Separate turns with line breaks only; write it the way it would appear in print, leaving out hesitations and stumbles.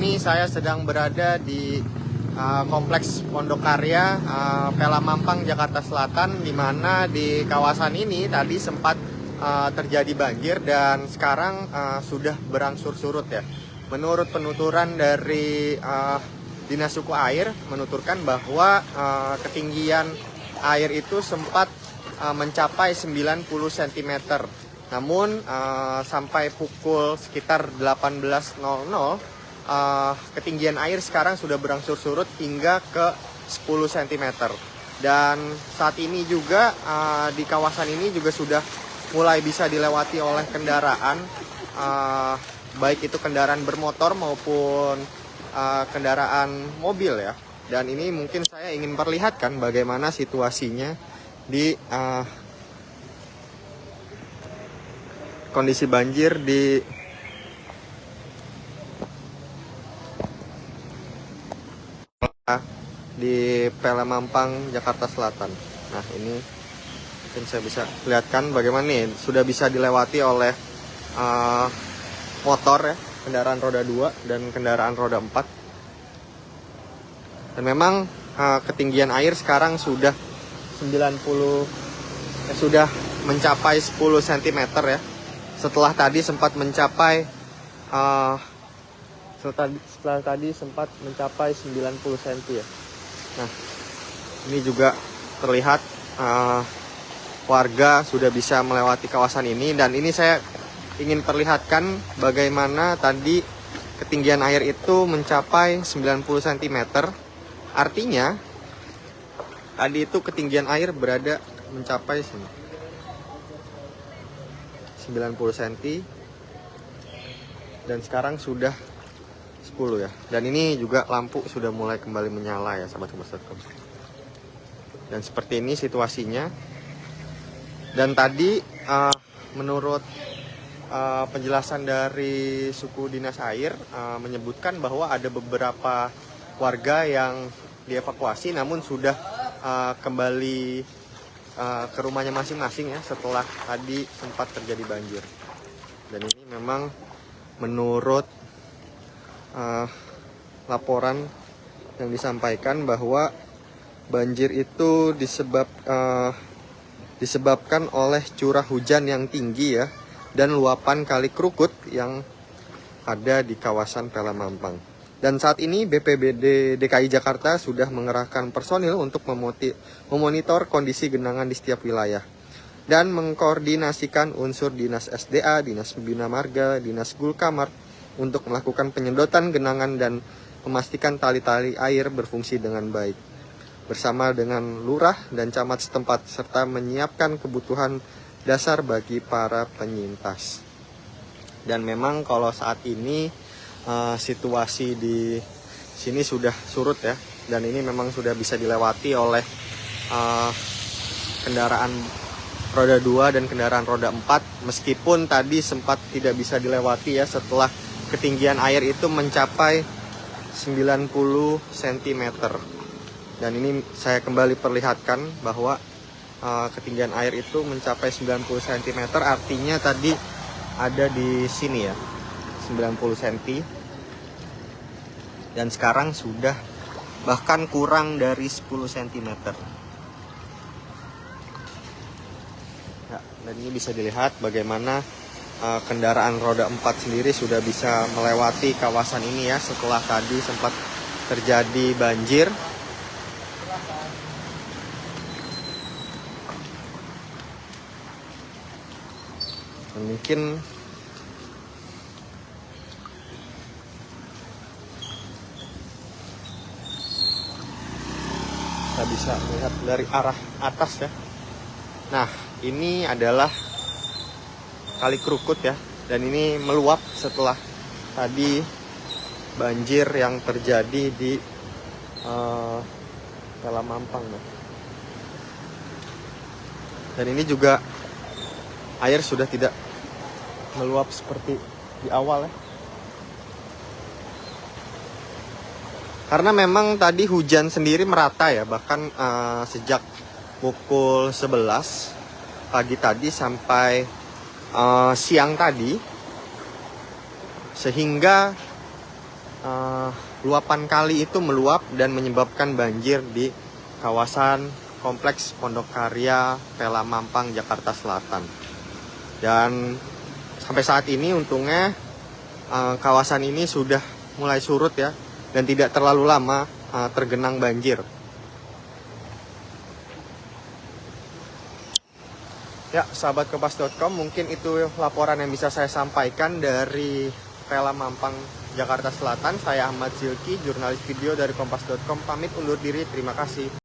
ini saya sedang berada di Kompleks Pondok Karya, Pela Mampang, Jakarta Selatan, di mana di kawasan ini tadi sempat terjadi banjir dan sekarang sudah berangsur surut ya. Menurut penuturan dari Dinas Suku Air menuturkan bahwa ketinggian air itu sempat mencapai 90 cm. Namun sampai pukul sekitar 18.00 ketinggian air sekarang sudah berangsur surut hingga ke 10 cm. Dan saat ini juga di kawasan ini juga sudah mulai bisa dilewati oleh kendaraan, baik itu kendaraan bermotor maupun kendaraan mobil ya. Dan ini mungkin saya ingin perlihatkan bagaimana situasinya di kondisi banjir di Pela Mampang, Jakarta Selatan. Nah, ini mungkin saya bisa lihatkan bagaimana nih sudah bisa dilewati oleh motor ya, kendaraan roda 2 dan kendaraan roda 4. Dan memang ketinggian air sekarang sudah sudah mencapai 10 cm ya. Setelah tadi sempat mencapai setelah tadi sempat mencapai 90 cm ya. Nah, ini juga terlihat warga sudah bisa melewati kawasan ini, dan ini saya ingin perlihatkan bagaimana tadi ketinggian air itu mencapai 90 cm. Artinya tadi itu ketinggian air berada mencapai 90 cm dan sekarang sudah 10 ya. Dan ini juga lampu sudah mulai kembali menyala ya, sahabat-sahabat. Dan seperti ini situasinya. Dan tadi menurut penjelasan dari suku dinas air menyebutkan bahwa ada beberapa warga yang dievakuasi namun sudah kembali ke rumahnya masing-masing ya setelah tadi sempat terjadi banjir. Dan ini memang menurut laporan yang disampaikan bahwa banjir itu disebabkan oleh curah hujan yang tinggi ya, dan luapan Kali Krukut yang ada di kawasan Pela Mampang. Dan saat ini BPBD DKI Jakarta sudah mengerahkan personil untuk memonitor kondisi genangan di setiap wilayah dan mengkoordinasikan unsur Dinas SDA, Dinas Bina Marga, Dinas Gulkamar untuk melakukan penyedotan genangan dan memastikan tali-tali air berfungsi dengan baik bersama dengan lurah dan camat setempat, serta menyiapkan kebutuhan dasar bagi para penyintas. Dan memang kalau saat ini situasi di sini sudah surut ya, dan ini memang sudah bisa dilewati oleh kendaraan roda 2 dan kendaraan roda 4, meskipun tadi sempat tidak bisa dilewati ya setelah ketinggian air itu mencapai 90 cm. Dan ini saya kembali perlihatkan bahwa ketinggian air itu mencapai 90 cm, artinya tadi ada di sini ya 90 cm, dan sekarang sudah bahkan kurang dari 10 cm ya. Dan ini bisa dilihat bagaimana kendaraan roda 4 sendiri sudah bisa melewati kawasan ini ya setelah tadi sempat terjadi banjir. Dan mungkin kita bisa melihat dari arah atas ya. Nah, ini adalah Kali Krukut ya, dan ini meluap setelah tadi banjir yang terjadi di Pela Mampang ya. Dan ini juga air sudah tidak meluap seperti di awal ya, karena memang tadi hujan sendiri merata ya, bahkan sejak pukul 11 pagi tadi sampai siang tadi, sehingga luapan kali itu meluap dan menyebabkan banjir di kawasan Kompleks Pondok Karya, Pela Mampang, Jakarta Selatan. Dan sampai saat ini untungnya kawasan ini sudah mulai surut ya, dan tidak terlalu lama tergenang banjir. Ya, sahabat kompas.com, mungkin itu laporan yang bisa saya sampaikan dari Pela Mampang, Jakarta Selatan. Saya Ahmad Zilki, jurnalis video dari kompas.com, pamit undur diri. Terima kasih.